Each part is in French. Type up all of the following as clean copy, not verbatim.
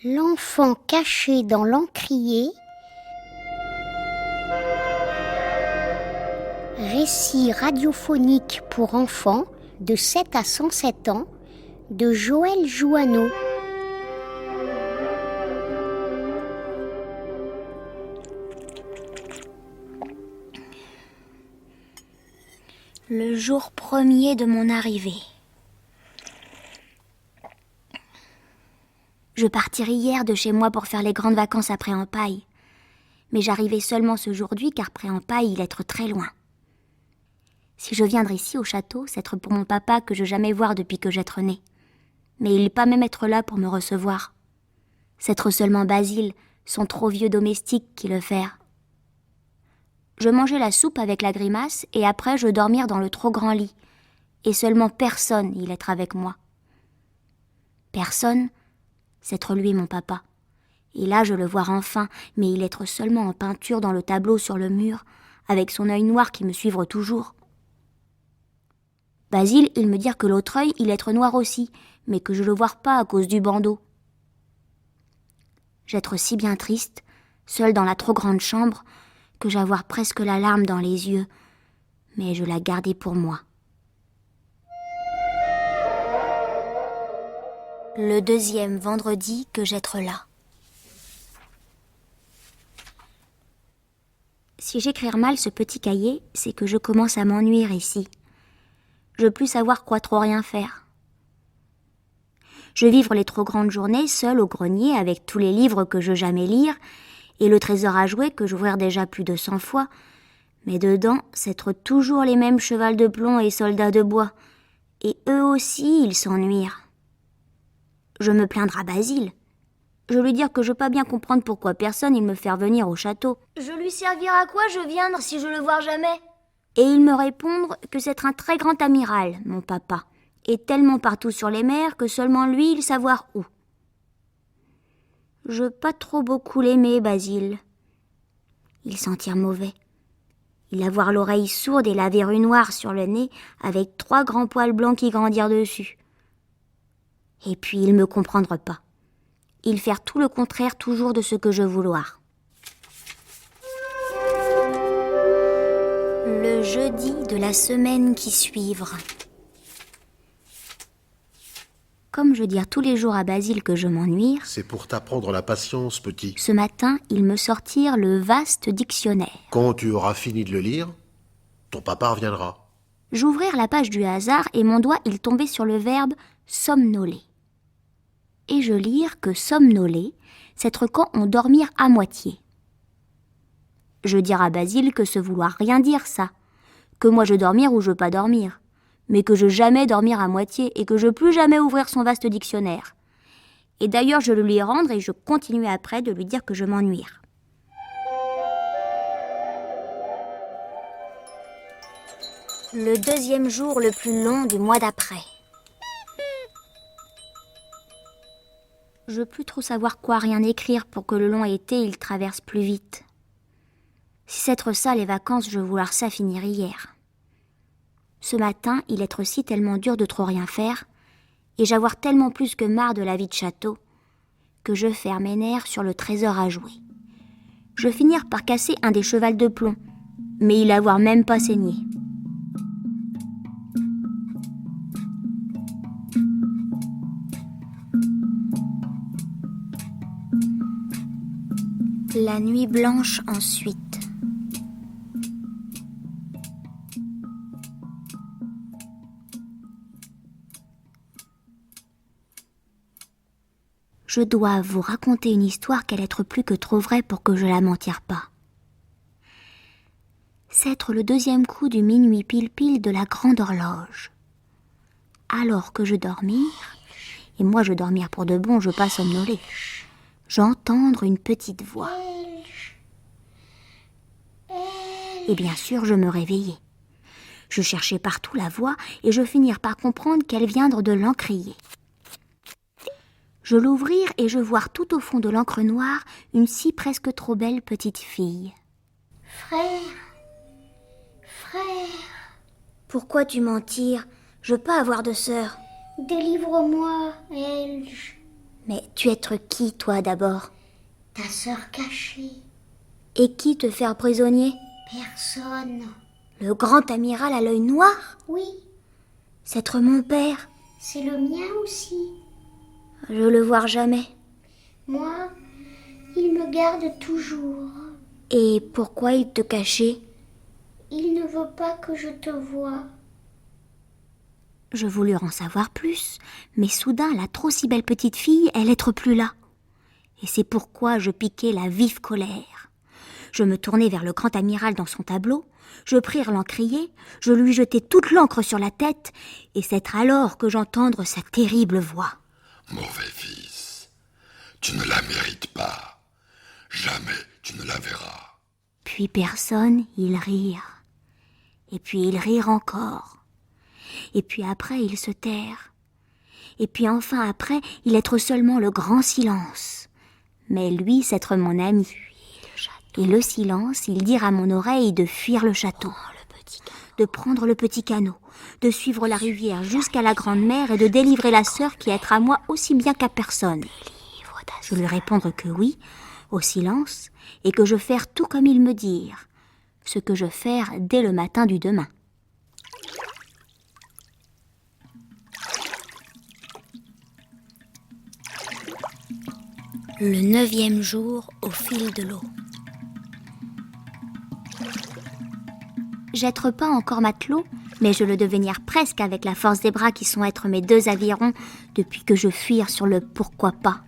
L'enfant caché dans l'encrier. Récit radiophonique pour enfants de 7 à 107 ans de Joël Jouanneau. Le jour premier de mon arrivée. Je partirai hier de chez moi pour faire les grandes vacances à Pré-en-Paille. Mais j'arrivai seulement ce jour-là car Pré-en-Paille, il est très loin. Si je viendrai ici au château, c'est pour mon papa que je jamais voir depuis que j'être né. Mais il pas même être là pour me recevoir. C'est seulement Basile, son trop vieux domestique, qui le faire. Je mangeais la soupe avec la grimace et après je dormir dans le trop grand lit. Et seulement personne il être avec moi. Personne, c'est lui mon papa. Et là je le vois enfin, mais il est seulement en peinture dans le tableau sur le mur, avec son œil noir qui me suivre toujours. Basile, il me dit que l'autre œil, il est noir aussi, mais que je le vois pas à cause du bandeau. J'être si bien triste, seule dans la trop grande chambre, que j'avoir presque la larme dans les yeux, mais je la gardais pour moi. Le deuxième vendredi que j'être là. Si j'écrire mal ce petit cahier, c'est que je commence à m'ennuyer ici. Je plus savoir quoi trop rien faire. Je vivre les trop grandes journées seule au grenier avec tous les livres que je jamais lire et le trésor à jouer que j'ouvrir déjà plus de 100 fois. Mais dedans, c'est toujours les mêmes chevals de plomb et soldats de bois. Et eux aussi, ils s'ennuient. Je me plaindrai à Basile. Je lui dire que je pas bien comprendre pourquoi personne il me faire venir au château. Je lui servir à quoi je viendre si je le voir jamais? Et il me répondre que c'est un très grand amiral, mon papa, et tellement partout sur les mers que seulement lui il savoir où. Je pas trop beaucoup l'aimer, Basile. Il sentir mauvais. Il avoir l'oreille sourde et la verrue noire sur le nez, avec 3 grands poils blancs qui grandirent dessus. Et puis il me comprendre pas. Il faire tout le contraire toujours de ce que je vouloir. Le jeudi de la semaine qui suivre. Comme je dire tous les jours à Basile que je m'ennuie, c'est pour t'apprendre la patience, petit. Ce matin, il me sortir le vaste dictionnaire. Quand tu auras fini de le lire, ton papa reviendra. J'ouvrir la page du hasard et mon doigt il tombait sur le verbe somnoler. Et je lire que somnoler, c'est quand on dormir à moitié. Je dire à Basile que ce vouloir rien dire ça, que moi je dormir ou je pas dormir, mais que je jamais dormir à moitié et que je plus jamais ouvrir son vaste dictionnaire. Et d'ailleurs je le lui rendre et je continuais après de lui dire que je m'ennuie. Le deuxième jour le plus long du mois d'après. Je plus trop savoir quoi rien écrire pour que le long été il traverse plus vite. Si c'est ça les vacances, je vouloir ça finir hier. Ce matin, il est aussi tellement dur de trop rien faire, et j'avoir tellement plus que marre de la vie de château, que je ferme mes nerfs sur le trésor à jouer. Je finir par casser un des chevals de plomb, mais il avoir même pas saigné. La nuit blanche ensuite. Je dois vous raconter une histoire qu'elle être plus que trop vraie pour que je la mentire pas. C'est le deuxième coup du minuit pile de la grande horloge. Alors que je dormir, et moi je dormir pour de bon, je pas somnoler, j'entendre une petite voix. Et bien sûr, je me réveillai. Je cherchais partout la voix et je finir par comprendre qu'elle viendre de l'encrier. Je l'ouvrir et je voir tout au fond de l'encre noire une si presque trop belle petite fille. Frère, Pourquoi tu mentir? Je veux pas avoir de sœur. délivre-moi, Elge. Mais tu es qui, toi, d'abord? Ta sœur cachée. Et qui te fait prisonnier? Personne. Le grand amiral à l'œil noir? Oui, C'est être mon père. c'est le mien aussi. Je le vois jamais. Moi, il me garde toujours. Et pourquoi il te cachait? Il ne veut pas que je te voie. Je voulus en savoir plus, mais soudain la trop si belle petite fille, elle être plus là. Et c'est pourquoi je piquai la vive colère. Je me tournai vers le grand amiral dans son tableau, je pris l'encrier, je lui jetai toute l'encre sur la tête, et c'est alors que j'entendre sa terrible voix. Mauvais fils, tu ne la mérites pas. Jamais tu ne la verras. Puis personne, ils rirent. Et puis ils rirent encore. Et puis après, ils se tairent. Et puis enfin après, il être seulement le grand silence. Mais lui, c'est être mon ami. Et le silence, il dirent à mon oreille de fuir le château, de prendre le petit canot, de suivre la rivière jusqu'à la grande mer et de délivrer la sœur qui être à moi aussi bien qu'à personne. Je lui répondre que oui, au silence, et que je faire tout comme ils me dirent, ce que je faire dès le matin du demain. Le 9e jour au fil de l'eau. J'être pas encore matelot, mais je le devenir presque avec la force des bras qui sont être mes 2 avirons depuis que je fuire sur le pourquoi pas.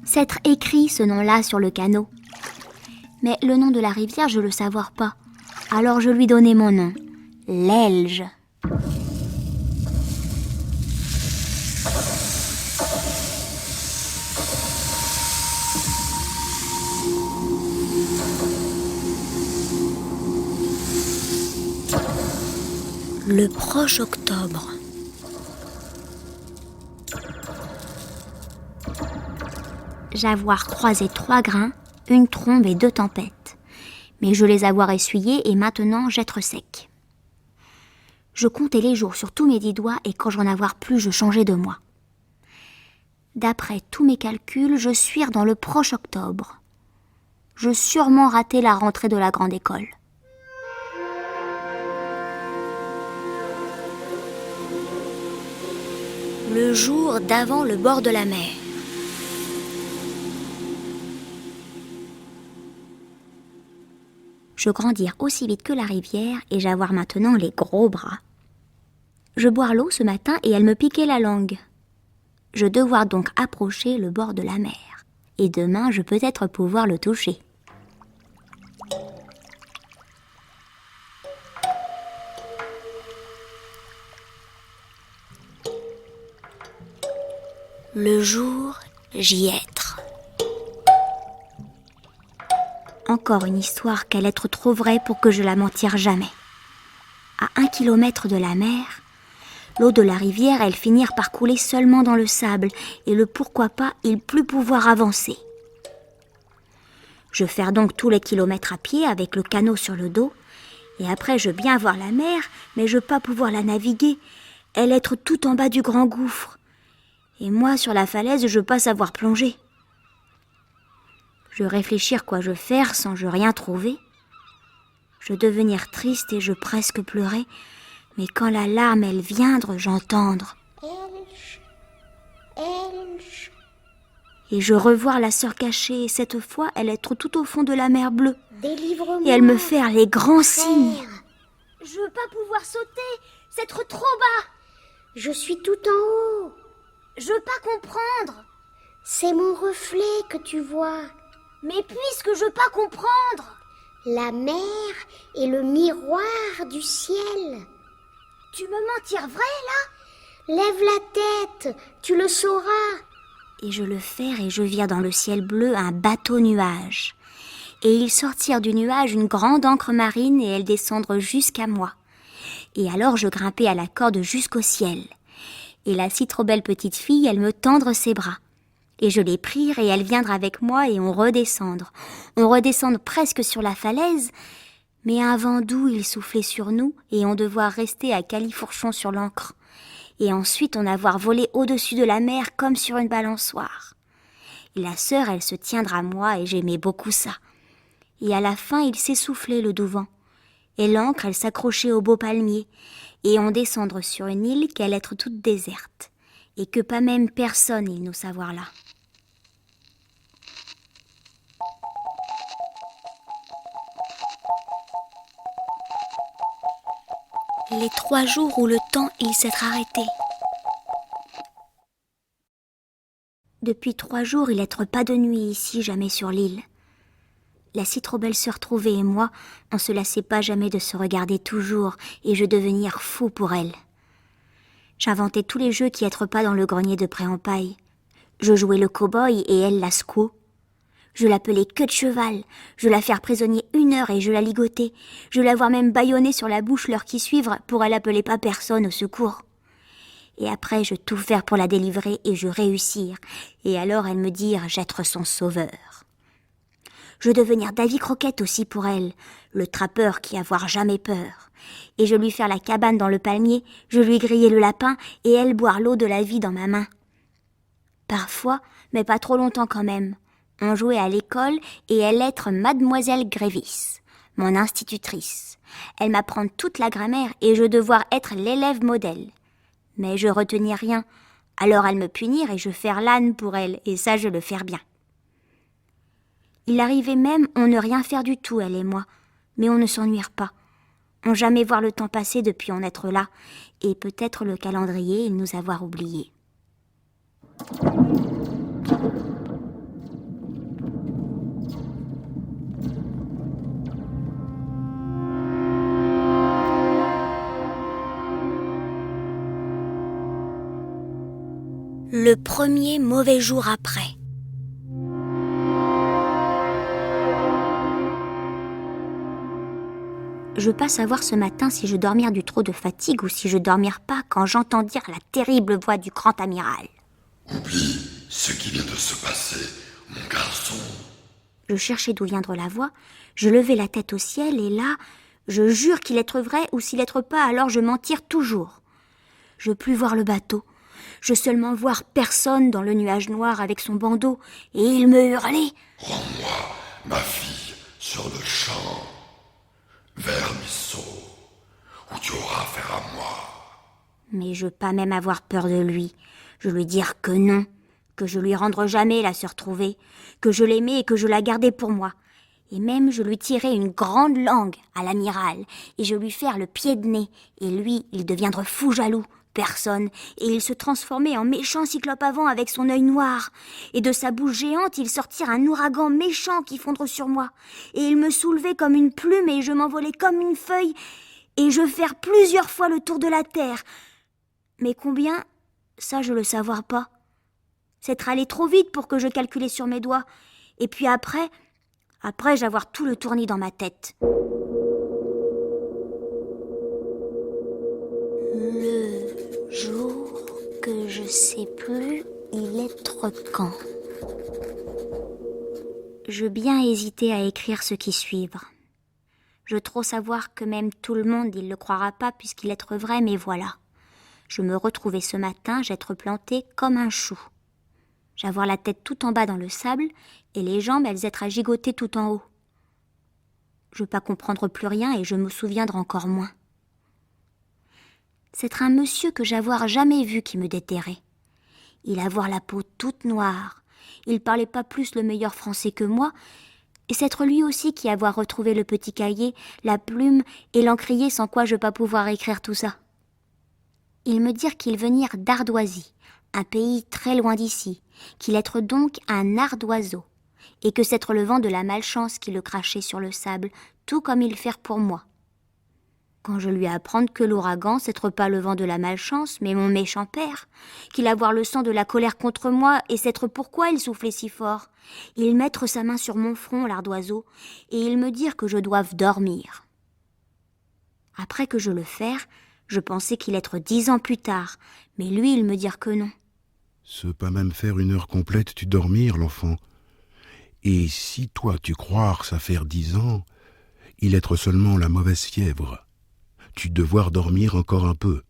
C'être écrit ce nom-là sur le canot. Mais le nom de la rivière, je le savoir pas. Alors je lui donnai mon nom, l'Elge. Le proche octobre. J'avoir croisé 3 grains, une trombe et 2 tempêtes. Mais je les avoir essuyés et maintenant j'être sec. Je comptais les jours sur tous mes 10 doigts et quand j'en avoir plus, je changeais de moi. D'après tous mes calculs, je suis dans le proche octobre. Je sûrement raté la rentrée de la grande école. Le jour d'avant le bord de la mer. Je grandir aussi vite que la rivière et j'avoir maintenant les gros bras. Je boire l'eau ce matin et elle me piquait la langue. Je devoir donc approcher le bord de la mer. Et demain, je peut-être pouvoir le toucher. Le jour, j'y être. Encore une histoire qu'elle être trop vraie pour que je la mentire jamais. À 1 kilomètre de la mer, l'eau de la rivière, elle finir par couler seulement dans le sable, et le pourquoi pas, il plus pouvoir avancer. Je faire donc tous les kilomètres à pied avec le canot sur le dos, et après je bien voir la mer, mais je pas pouvoir la naviguer, elle être tout en bas du grand gouffre. Et moi, sur la falaise, je pas savoir plonger. Je réfléchir quoi je faire sans je rien trouver. Je devenir triste et je presque pleurer, mais quand la larme, elle viendre, j'entendre. Elge, Elge. Et je revoir la sœur cachée, et cette fois, elle être tout au fond de la mer bleue. Délivre-moi. Et elle me faire les grands signes. Frère, Je veux pas pouvoir sauter, c'est trop bas. je suis tout en haut. Je veux pas comprendre. C'est mon reflet que tu vois. Mais puisque je veux pas comprendre. La mer est le miroir du ciel. Tu me mentir vrai, là? Lève la tête, tu le sauras. Et je le faire et je vis dans le ciel bleu un bateau nuage. Et ils sortirent du nuage une grande ancre marine et elle descendre jusqu'à moi. Et alors je grimpai à la corde jusqu'au ciel. Et la si trop belle petite fille, elle me tendre ses bras. Et je les prirent et elle viendra avec moi et on redescendre. On redescendre presque sur la falaise, mais un vent doux il soufflait sur nous et on devoir rester à califourchon sur l'ancre. et ensuite en avoir volé au-dessus de la mer comme sur une balançoire. Et la sœur, elle se tiendra à moi et j'aimais beaucoup ça. Et à la fin, il s'essoufflait le doux vent. Et l'ancre, elle s'accrochait au beau palmier, et on descendre sur une île qu'elle être toute déserte, et que pas même personne il nous savoir là. Les 3 jours où le temps il s'est arrêté. Depuis 3 jours, il être pas de nuit ici, jamais sur l'île. La si trop belle sœur trouvée et moi, on se lassait pas jamais de se regarder toujours, et je devenir fou pour elle. J'inventais tous les jeux qui être pas dans le grenier de Pré-en-Paille. Je jouais le cow-boy et elle la squaw. Je l'appelais queue de cheval, je la faire prisonnier 1 heure et je la ligotais. Je la voir même bâillonner sur la bouche l'heure qui suivre pour elle appeler pas personne au secours. Et après, je tout faire pour la délivrer et je réussir. Et alors elle me dire j'être son sauveur. Je devenir Davy Croquette aussi pour elle, le trappeur qui avoir jamais peur. Et je lui faire la cabane dans le palmier, je lui griller le lapin et elle boire l'eau de la vie dans ma main. Parfois, mais pas trop longtemps quand même, on jouait à l'école et elle être Mademoiselle Grévis, mon institutrice. Elle m'apprend toute la grammaire et je devoir être l'élève modèle. Mais je retenais rien, alors elle me punir et je faire l'âne pour elle, et ça je le faire bien. Il arrivait même on ne rien faire du tout, elle et moi, mais on ne s'ennuire pas. On jamais voir le temps passer depuis en être là, et peut-être le calendrier il nous avoir oubliés. Le premier mauvais jour après. Je pas savoir ce matin si je dormir du trop de fatigue ou si je dormir pas quand j'entends dire la terrible voix du grand amiral. Oublie ce qui vient de se passer, mon garçon. Je cherchais d'où viendre la voix, je levai la tête au ciel et là, je jure qu'il être vrai ou s'il être pas, alors je mentir toujours. Je plus voir le bateau. Je seulement voir personne dans le nuage noir avec son bandeau, et il me hurlait « Rends-moi ma fille sur le champ, vers Missot, où tu auras affaire à moi. » Mais je pas même avoir peur de lui. Je lui dire que non, que je lui rendre jamais la sœur trouvée, que je l'aimais et que je la gardais pour moi. Et même je lui tirais une grande langue à l'amiral, et je lui faire le pied de nez, et lui, il deviendrait fou jaloux. Personne, et il se transformait en méchant cyclope avant avec son œil noir, et de sa bouche géante il sortir un ouragan méchant qui fondre sur moi, et il me soulevait comme une plume et je m'envolais comme une feuille, et je faire plusieurs fois le tour de la terre. Mais combien, ça je le savoir pas. C'est allé trop vite pour que je calculais sur mes doigts, et puis après j'avoir tout le tournis dans ma tête. Le jour que je sais plus, il être quand. Je bien hésité à écrire ce qui suivre. Je trop savoir que même tout le monde il le croira pas puisqu'il être vrai, mais voilà. Je me retrouvais ce matin, j'être planté comme un chou. J'avoir la tête tout en bas dans le sable et les jambes elles être à gigoter tout en haut. Je pas comprendre plus rien et je me souviendrai encore moins. C'est un monsieur que j'avoir jamais vu qui me déterrait. Il avoir la peau toute noire. Il parlait pas plus le meilleur français que moi. Et c'est lui aussi qui avoir retrouvé le petit cahier, la plume et l'encrier sans quoi je pas pouvoir écrire tout ça. Il me dire qu'il venir d'Ardoisie, un pays très loin d'ici, qu'il être donc un ardoiseau, et que c'est le vent de la malchance qui le crachait sur le sable, tout comme il faire pour moi. Quand je lui apprends que l'ouragan, c'est pas le vent de la malchance, mais mon méchant père, qu'il avoir le sang de la colère contre moi, et c'est pourquoi il soufflait si fort. Il mettre sa main sur mon front, l'ardoiseau, et il me dire que je doive dormir. Après que je le faire, je pensais qu'il être 10 ans plus tard, mais lui, il me dire que non. Ce pas même faire 1 heure complète tu dormir, l'enfant. Et si toi tu croire ça faire 10 ans, il être seulement la mauvaise fièvre. Tu devoir dormir encore un peu.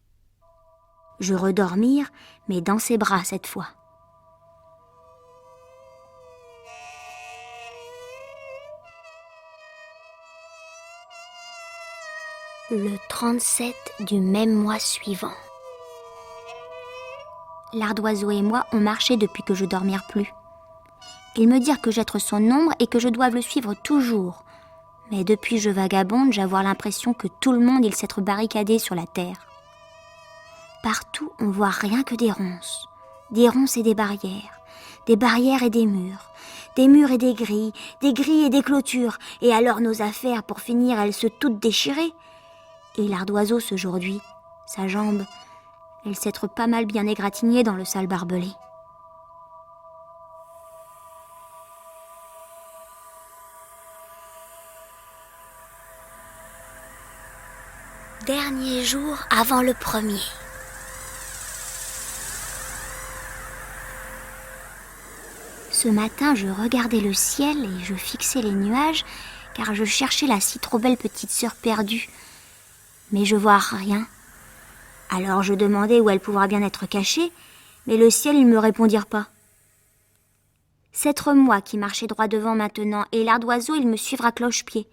Je redormir, mais dans ses bras cette fois. Le 37 du même mois suivant. L'ardoiseau et moi on marchait depuis que je dormir plus. Ils me dirent que j'être son ombre et que je doive le suivre toujours. Mais depuis je vagabonde, j'avoir l'impression que tout le monde il s'être barricadé sur la terre. Partout on voit rien que des ronces et des barrières et des murs et des grilles et des clôtures. Et alors nos affaires, pour finir, elles se toutes déchirées. Et l'ardoiseau, ce aujourd'hui, sa jambe, elle s'être pas mal bien égratignée dans le sale barbelé. Dernier jour avant le premier. Ce matin, je regardais le ciel et je fixais les nuages, car je cherchais la si trop belle petite sœur perdue. Mais je vois rien. Alors je demandais où elle pourra bien être cachée, mais le ciel, ils me répondirent pas. C'est moi qui marchais droit devant maintenant, et l'ardoiseau, il me suivra cloche-pied,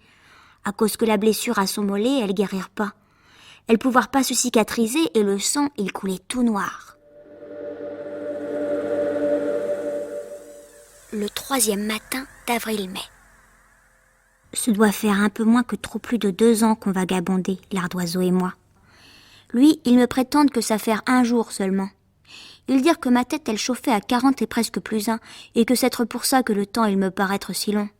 à cause que la blessure à son mollet, elle guérir pas. Elle pouvoir pas se cicatriser, et le sang, il coulait tout noir. Le 3e matin d'avril-mai. Ce doit faire un peu moins que trop plus de 2 ans qu'on vagabondait, l'ardoiseau et moi. Lui, il me prétend que ça fait 1 jour seulement. Ils dirent que ma tête, elle chauffait à 40 et presque plus 1, et que c'est pour ça que le temps, il me paraît si long.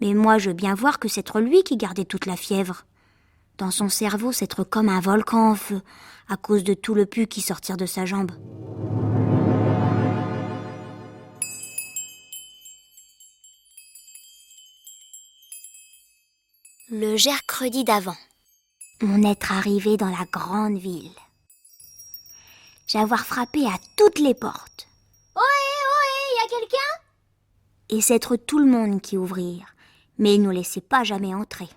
Mais moi, je veux bien voir que c'est lui qui gardait toute la fièvre. Dans son cerveau, c'est comme un volcan en feu, à cause de tout le pu qui sortir de sa jambe. Le mercredi d'avant. On est arrivé dans la grande ville. J'avoir frappé à toutes les portes. Ohé, y a quelqu'un? Et c'est tout le monde qui ouvrir, mais ils nous laissaient pas jamais entrer.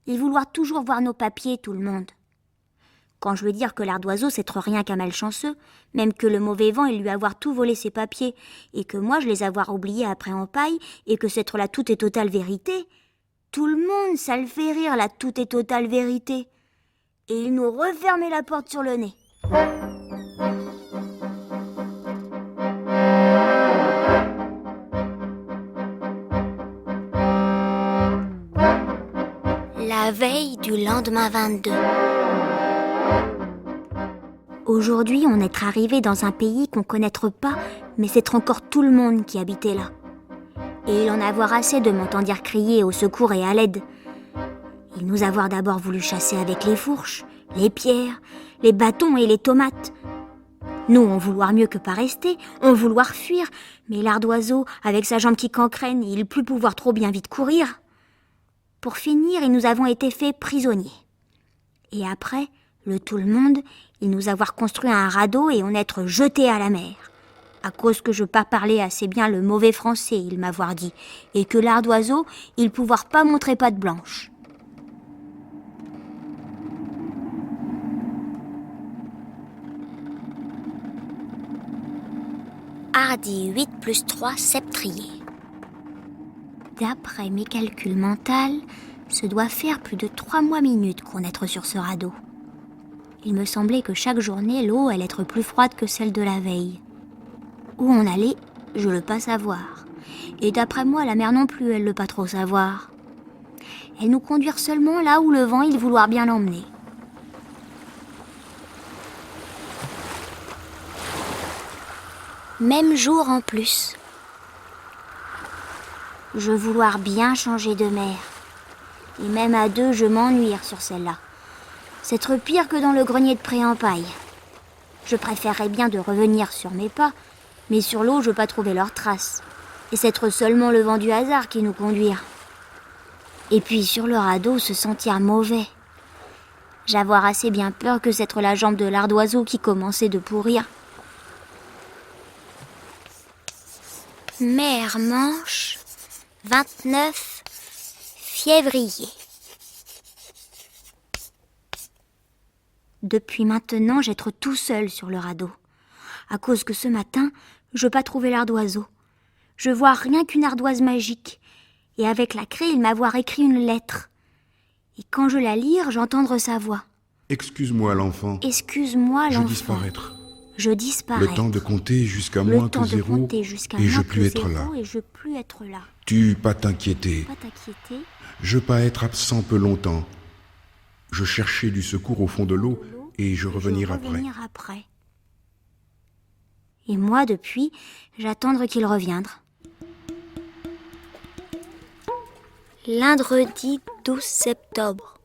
Ils vouloir toujours voir nos papiers, tout le monde. Quand je veux dire que l'ardoiseau, c'est rien qu'un malchanceux, même que le mauvais vent, il lui avoir tout volé ses papiers, et que moi, je les avoir oubliés après en paille, et que c'est la toute et totale vérité, tout le monde, ça le fait rire, la toute et totale vérité. Et il nous refermait la porte sur le nez. La veille du lendemain 22. Aujourd'hui, on est arrivé dans un pays qu'on connaître pas, mais c'est encore tout le monde qui habitait là. Et il en avoir assez de m'entendre crier au secours et à l'aide. Il nous avoir d'abord voulu chasser avec les fourches, les pierres, les bâtons et les tomates. Nous, on vouloir mieux que pas rester, on vouloir fuir, mais l'ardoiseau, avec sa jambe qui cancrène, il plus pouvoir trop bien vite courir. Pour finir, ils nous avons été faits prisonniers. Et après, tout le monde, il nous avoir construit un radeau et on être jetés à la mer. À cause que je pas parler assez bien le mauvais français, il m'avoir dit, et que l'ardoiseau, il pouvoir pas montrer patte blanche. Hardi 8 plus 3 septrier. D'après mes calculs mentaux, ce doit faire plus de 3 mois minutes qu'on est sur ce radeau. Il me semblait que chaque journée, l'eau allait être plus froide que celle de la veille. Où on allait, je le pas savoir. Et d'après moi, la mer non plus, elle le pas trop savoir. Elle nous conduire seulement là où le vent, il vouloir bien l'emmener. Même jour en plus. Je vouloir bien changer de mer. Et même à 2, je m'ennuire sur celle-là. C'est pire que dans le grenier de pré en paille. Je préférerais bien de revenir sur mes pas, mais sur l'eau, je veux pas trouver leurs traces. Et c'est seulement le vent du hasard qui nous conduire. Et puis sur le radeau, se sentir mauvais. J'avoir assez bien peur que c'est la jambe de l'ardoiseau qui commençait de pourrir. Mer Manche, 29 février. depuis maintenant j'être tout seul sur le radeau. À cause que ce matin, je pas trouvé l'ardoiseau. Je vois rien qu'une ardoise magique. Et avec la craie, il m'avoir écrit une lettre. Et quand je la lire, j'entendre sa voix. Excuse-moi, l'enfant. Excuse-moi, Je l'enfant. disparaître. Je disparais. Le temps de compter jusqu'à Le moins temps que de zéro, compter jusqu'à et je moins plus que être là. zéro, et je plus être là. Tu pas t'inquiéter. Pas t'inquiéter. Je pas être absent peu longtemps. Je cherchais du secours au fond de l'eau, et je revenir après. Et moi, depuis, j'attendre qu'il reviendre. Lundi 12 septembre.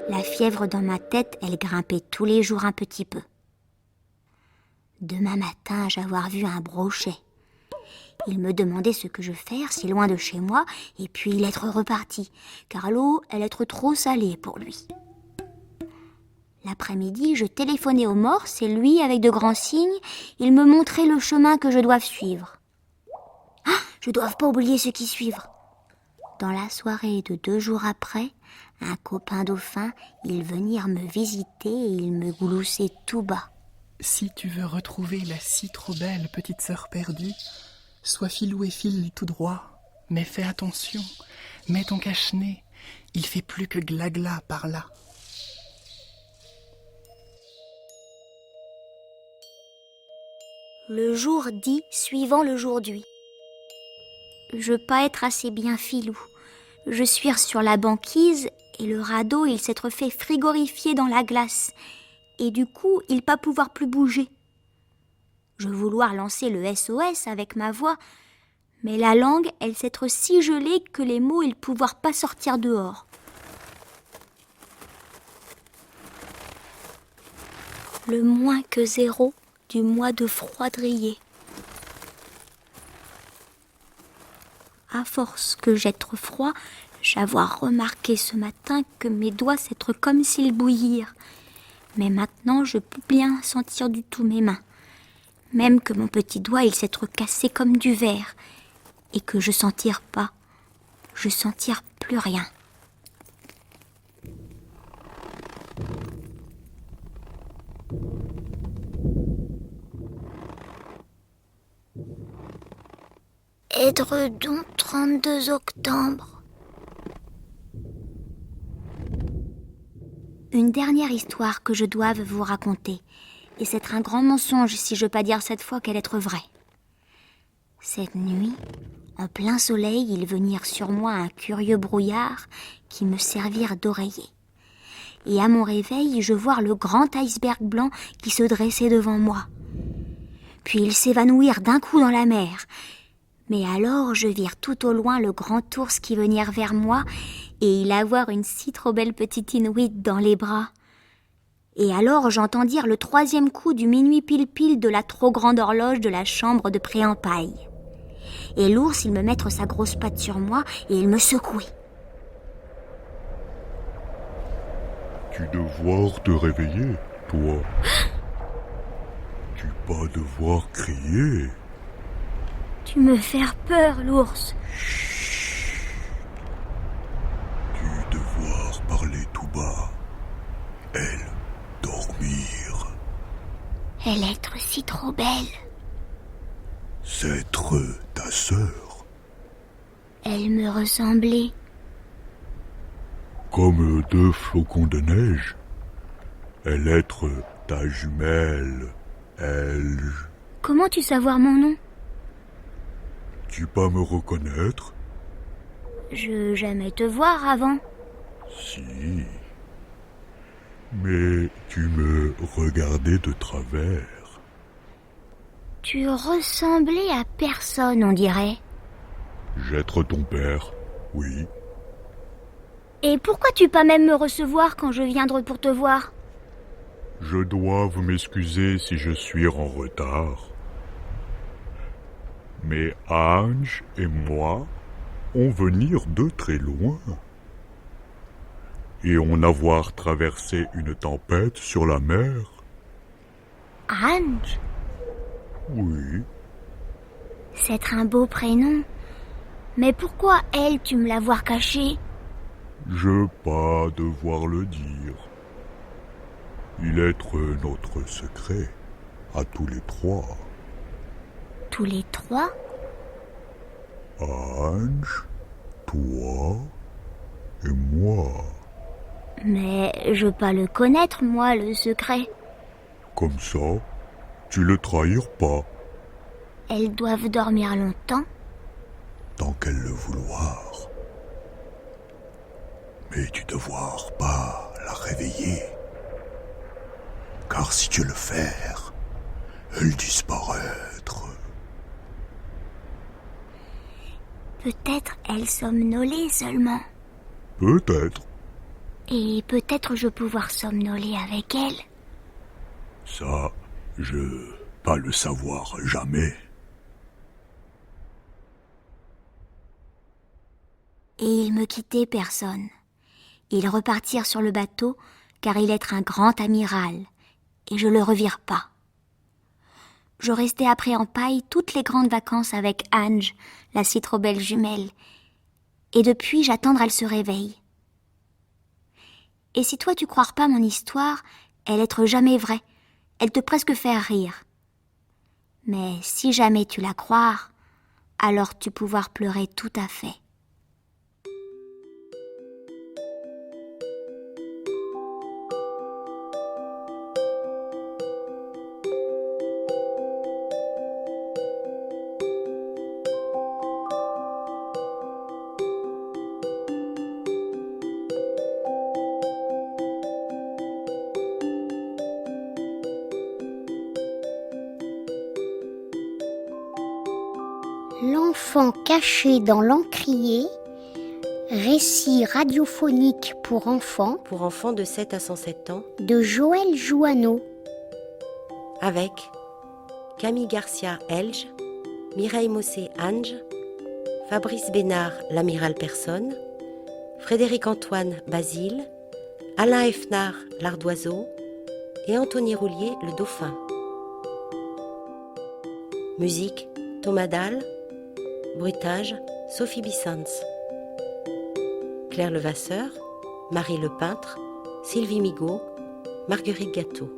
La fièvre dans ma tête, elle grimpait tous les jours un petit peu. Demain matin, j'avoir vu un brochet. Il me demandait ce que je faire si loin de chez moi, et puis il être reparti, car l'eau, elle être trop salée pour lui. L'après-midi, je téléphonais au morse et lui, avec de grands signes, il me montrait le chemin que je dois suivre. Ah, je dois pas oublier ce qui suivre. Dans la soirée de 2 jours après, un copain dauphin, il venir me visiter et il me gloussait tout bas. Si tu veux retrouver la si trop belle petite sœur perdue, sois filou et file tout droit, mais fais attention, mets ton cache-nez, il fait plus que gla-gla par là. Le jour dit suivant le jour d'hui. Je pas être assez bien filou. Je suis sur la banquise et le radeau il s'être fait frigorifier dans la glace et du coup il pas pouvoir plus bouger. Je vouloir lancer le SOS avec ma voix, mais la langue elle s'être si gelée que les mots ils pouvoir pas sortir dehors. Le moins que zéro du mois de froidrier. À force que j'être froid, j'avoir remarqué ce matin que mes doigts s'être comme s'ils bouillirent. Mais maintenant, je peux bien sentir du tout mes mains. Même que mon petit doigt, il s'être cassé comme du verre. Et que je sentir pas. Je sentir plus rien. Édredon 32 octobre. Une dernière histoire que je doive vous raconter, et c'est un grand mensonge si je pas dire cette fois qu'elle est vraie. Cette nuit, en plein soleil, il venir sur moi un curieux brouillard qui me servirent d'oreiller. Et à mon réveil, je vois le grand iceberg blanc qui se dressait devant moi. Puis il s'évanouir d'un coup dans la mer. Mais alors je vis tout au loin le grand ours qui venir vers moi et il avoir une si trop belle petite Inuit dans les bras. Et alors j'entendir le 3e coup du minuit pile-pile de la trop grande horloge de la chambre de Préampaille. Et l'ours il me mettre sa grosse patte sur moi et il me secouait. Tu devoir te réveiller, toi. Tu pas devoir crier. Tu me faire peur, l'ours. Tu devoir parler tout bas. Elle, dormir. Elle être si trop belle. C'est ta sœur. Elle me ressemblait. Comme 2 flocons de neige. Elle être ta jumelle. Elle... Comment tu savoir mon nom? Tu pas me reconnaître? Je jamais te voir avant. Si. Mais tu me regardais de travers. Tu ressemblais à personne, on dirait. J'être ton père, oui. Et pourquoi tu pas même me recevoir quand je viendrai pour te voir? Je dois vous m'excuser si je suis en retard. Mais Ange et moi, on venir de très loin. Et on avoir traversé une tempête sur la mer. Ange? Oui. C'est un beau prénom. Mais pourquoi elle, tu me l'avoir caché? Je pas devoir le dire. Il est notre secret, à tous les trois. Tous les trois? Ange, toi et moi. Mais je veux pas le connaître, moi, le secret. Comme ça, tu le trahir pas, Elles doivent dormir longtemps. tant qu'elle le vouloir. Mais tu devoir pas la réveiller. Car si tu le fais, elle disparaître. Peut-être elles somnolées seulement. Peut-être. Et peut-être je pouvoir somnoler avec elles. Ça, je pas le savoir jamais. Et ils me quittaient personne. Ils repartirent sur le bateau, car il est un grand amiral, et je le revire pas. Je restai après en paille toutes les grandes vacances avec Ange, la si trop belle jumelle, et depuis j'attendre elle se réveille. Et si toi tu crois pas mon histoire, elle être jamais vraie, elle te presque faire rire. Mais si jamais tu la crois, alors tu pouvoir pleurer tout à fait. L'enfant caché dans l'encrier, récit radiophonique pour enfants de 7 à 107 ans, de Joël Jouanneau. avec Camille Garcia Elge, Mireille Mossé Ange, Fabrice Bénard l'amiral Personne, Frédéric Antoine Basile, Alain Effnard l'Ardoiseau et Anthony Roulier le Dauphin. Musique Thomas Dalle, bruitage Sophie Bissans. Claire Levasseur, Marie Le Peintre, Sylvie Migaud, Marguerite Gâteau.